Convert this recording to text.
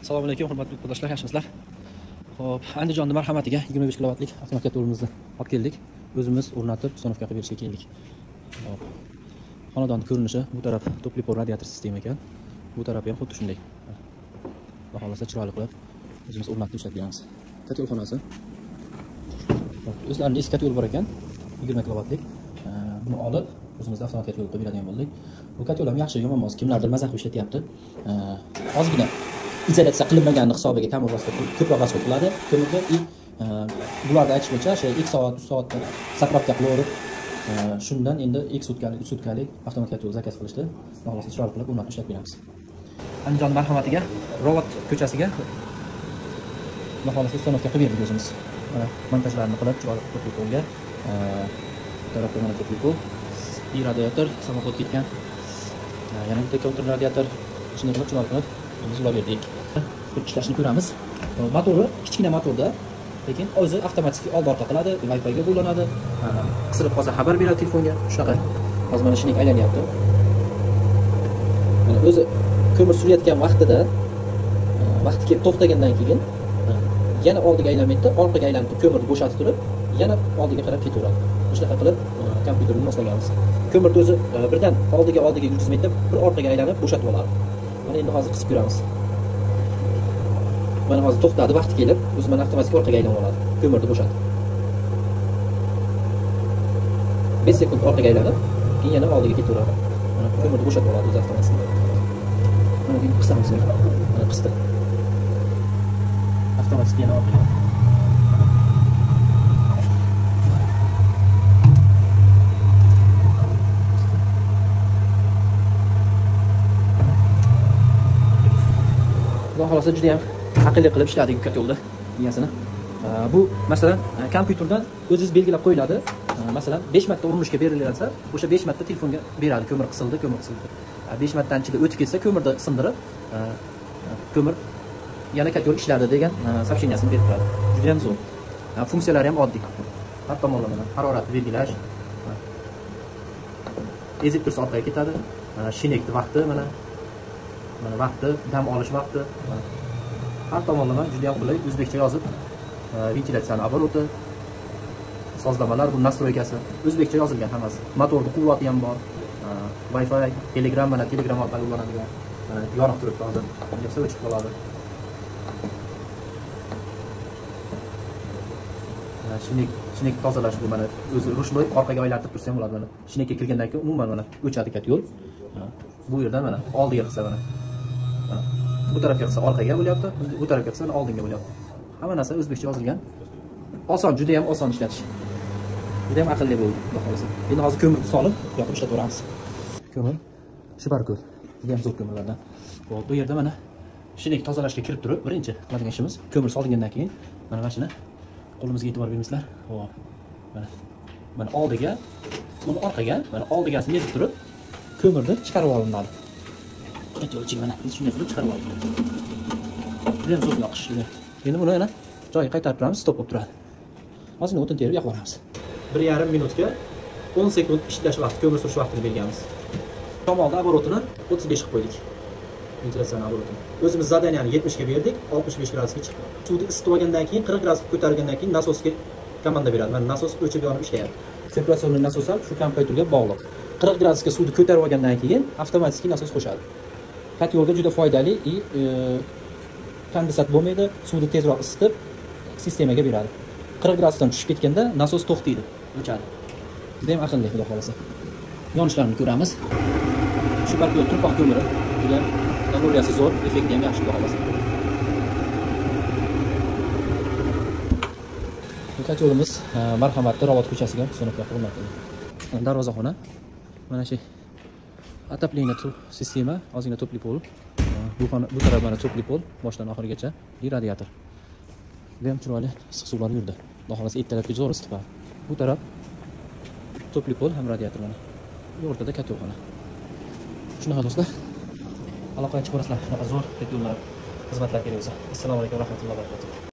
Assalomu alaykum, hurmatli yurtdoshlar, yaxshimisizlar? Xo'p, Andijonning marhamatiga 25 kilovatlik avtomat yo'limizni olib keldik. O'zimiz o'rnatib, stanovkaga berishga keldik. Xo'p. Xonadonning ko'rinishi bu taraf topli por radiator sistema ekan. Bu taraf ham xuddi shunday. Xudo xolasa chiroyli qilib o'zimiz o'rnatib ishlab beramiz. Kotolxonasi. O'zlarining eski kotol bor ekan, 20 kilovatlik. Buni olib o'zimizda avtomat kotol qilib beradigan bo'ldik. Bu kotol ham yaxshi, yomon emas. Kimlardir maza qilib ishlatyapti. Ozgina izolyatsiya qilinmagani hisobiga kamroq ko'proq rasxod qiladi. Ko'mirga bularda aytish bo'yicha 2 soat, 3 soatda zapravka qilaverib, shundan endi 2 sutkalik, 3 sutkalik avtomat kotol zakaz qilishdi. Xohlasa chiroyli qilib o'rnatib ishlab beramiz. Andijon marhamatiga, Robot ko'chasiga xohlasa stanovka qilib berdik o'zimiz. Mana montajlarni qilib, chiroyli qilib qo'ygan. Bu tarafda mana topli bir radiator, samoxod ketgan. Yana bitta kontur radiator ichini qilib chiroyli qilib zulab berdik. Ishlashni ko'ramiz. Motori kichkina motorda, lekin o'zi avtomatik old-orqa qiladi, Wi-Fi ga bog'lanadi. Qisilib qolsa xabar beradi telefonga. Shunaqa. Hozir mana shunday aylanyapti. Mana o'zi ko'mir surayotgan vaqtida vaqti kelib to'xtagandan keyin yana oldiga aylanmaydi, orqaga aylanib ko'mirni bo'shatib turib, yana oldiga qarab ketaveradi. Shunaqa qilib kompyuterni moslaganmiz. Ko'mirni o'zi birdan oldiga yurgizmaydi, bir orqaga aylanib bo'shatib oladi. Mana endi hozir qisib ko'ramiz. Mana hozir to'xtadi, vaqti kelib, o'zi mana avtomatik orqaga aylanib oladi. Ko'mirni bo'shatib. 5 sekund orqaga aylanib, keyin yana oldiga ketaveradi. Mana ko'mirni bo'shatib oladi o'zi avtomatik. Mana endi qisamiz. Mana qisdi. Avtomatik yana orqaga. Xudo xolasa juda ham aqlli qilib ishladik kotolda miyasini. Bu masalan kompyuterdan o'zingiz belgilab qo'yiladi. Masalan 5 marta urinishga berilsa, o'sha 5 marta telefonga beradi. Ko'mir qisildi. 5 martadan ichida o'tib ketsa, ko'mirni sindirib, ko'mir yana kotol ishladi degan сообщениесini berib turadi. Juda ham zo'r. Funksiyalari ham oddiy. Har tomonlama haroratni belgilash. Ezib tursa orqaga ketadi. Shinekni vaqti mana vaqti, dam olish vaqti. Har tomonlama juda ham qulay, o'zbekcha yozib, ventilyatsiyani oboroti, sozlamalar, bu nastroykasi o'zbekcha yozilgan hammasi. Motorning quvvati ham bor. Wi-Fi, Telegram, mana Telegram orqali ulanadigan. Yonib turibdi hozir. Desa o'chib qoladi. Shinek tozalash bu mana o'zi rushloy orqaga aylantirib tursa ham bo'ladi mana. Shinekka kirgandan keyin umuman mana o'chadi kotol. Bu yerdan mana oldiga qilsa mana. Bu tarafga qilsa orqaga bo'lyapti, bu tarafga qilsa oldinga bo'lyapti. Hamma narsa o'zbekcha yozilgan. Oson, juda ham oson ishlatish. Juda ham aqlli bo'ldi, xudo xolasa. Endi hozir ko'mirni solib, yoqib ishlataveramiz. Ko'mir Shibarko'l. Juda ham zo'r ko'mirlardan. Xo'p, bu yerda mana shinek tozalashga kirib turib, birinchi qiladigan ishimiz ko'mir solingandan keyin mana mashina qo'limizga e'tibor bermaysizlar. Xo'p. Mana oldiga, buni orqaga, mana oldigasini yetib turib, ko'mirni chiqarib olinadi. Yo'lchi mana shunday qilib chiqarib oldik. Juda ham zo'r yoqish. Endi buni yana joyiga qaytarib turamiz, stop bo'lib turadi. Hozir o'tin terib yoqib olamiz. 1,5 minutga 10 sekund ishlash vaqti, ko'mir surish vaqtini berganmiz. Tomolda oborotini 35 qilib qo'ydik. Ventilyatsiya oborotini. O'zimiz zadaniyani 70 ga berdik, 65 gradusga chiqdi. Suvni isitib olgandan keyin 40 gradusga ko'targandan keyin nasosga komanda beradi. Mana nasos o'chib yonib ishlayapti. Sirkulyatsiyaning nasosi ham shu kompyuterga bog'liq. 40 gradusga suvni ko'tarib olgandan keyin avtomatik nasos qo'shadi. Kotolga juda foydali kondensat bo'lmaydi, suvni tezroq isitib sistemaga beradi. 40 gradusdan tushib ketganda nasos to'xtaydi, o'chadi. Juda ham aqlli, xudo xolasa. Yonishlarini ko'ramiz. Shibarko'l turpoq ko'miri, juda texnologiyasi zo'r, effekti ham yaxshi, xudo xolasa. Kotolimiz marhamatli Robot ko'chasiga stanovka qilinadi. Darvozaxona. Mana shu отопление sistema, ozgina topli pol. Bu taraf mana topli pol, boshdan oxirigacha, bir radiator. Bu ham chiroyli issiq suvlar yurdi. Xudo xolasa ertalabga zo'r isitib. Bu taraf topli pol ham radiator mana. Bu o'rtada kotolxona. Shunaqa do'stlar. Aloqaga chiqib borasizlar. Shunaqa zo'r kotollar xizmatlar kerak bo'lsa. Assalomu alaykum va rahmatullohi va barakatuh.